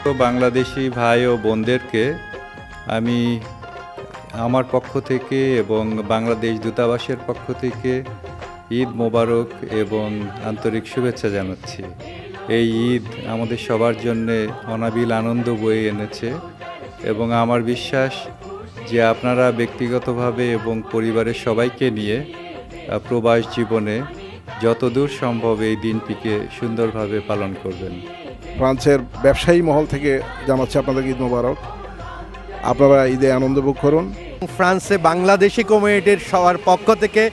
তো বাংলাদেশি ভাই ও বোনদেরকে আমি আমার পক্ষ থেকে এবং বাংলাদেশ দূতাবাসের পক্ষ থেকে ঈদ মোবারক এবং আন্তরিক শুভেচ্ছা জানাচ্ছি। এই ঈদ আমাদের সবার জন্যে অনাবিল আনন্দ বয়ে এনেছে এবং আমার বিশ্বাস যে আপনারা ব্যক্তিগতভাবে এবং পরিবারের সবাইকে নিয়ে প্রবাস জীবনে যতদূর সম্ভব এই দিনটিকে সুন্দরভাবে পালন করবেন। ফ্রান্সের ব্যবসায়ী মহল থেকে জানাচ্ছি আপনাদের ঈদ মোবারক। আপনারা ঈদে আনন্দ ভোগ করুন। ফ্রান্সে বাংলাদেশি কমিউনিটির সবার পক্ষ থেকে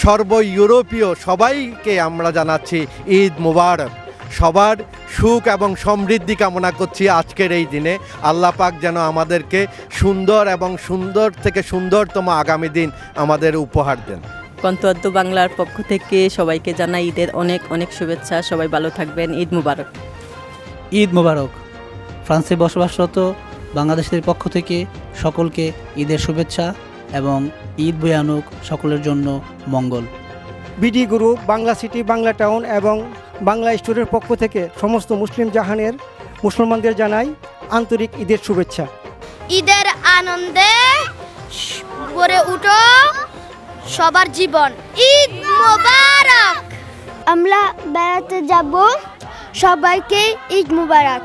সর্ব ইউরোপীয় সবাইকে আমরা জানাচ্ছি ঈদ মোবারক। সবার সুখ এবং সমৃদ্ধি কামনা করছি আজকের এই দিনে। আল্লাহ পাক যেন আমাদেরকে সুন্দর এবং সুন্দর থেকে সুন্দরতম আগামী দিন আমাদের উপহার দেন। কন্তোয়াদ্দু বাংলার পক্ষ থেকে সবাইকে জানাই ঈদের অনেক অনেক শুভেচ্ছা। সবাই ভালো থাকবেন। ঈদ মোবারক। ঈদ মোবারক। ফ্রান্সে বসবাসরত বাংলাদেশের পক্ষ থেকে সকলকে ঈদের শুভেচ্ছা এবং ঈদ বয়ে আনুক সকলের জন্য মঙ্গল। BD group, Bangla city, Bangla town এবং বাংলা স্টোরের পক্ষ থেকে সমস্ত মুসলিম জাহানের মুসলমানদের জানাই আন্তরিক ঈদের শুভেচ্ছা। ঈদের আনন্দে ভরে উঠো সবার জীবন। ঈদ মোবারক। আমরা বেড়াতে যাব, সবাইকে ঈদ মোবারক।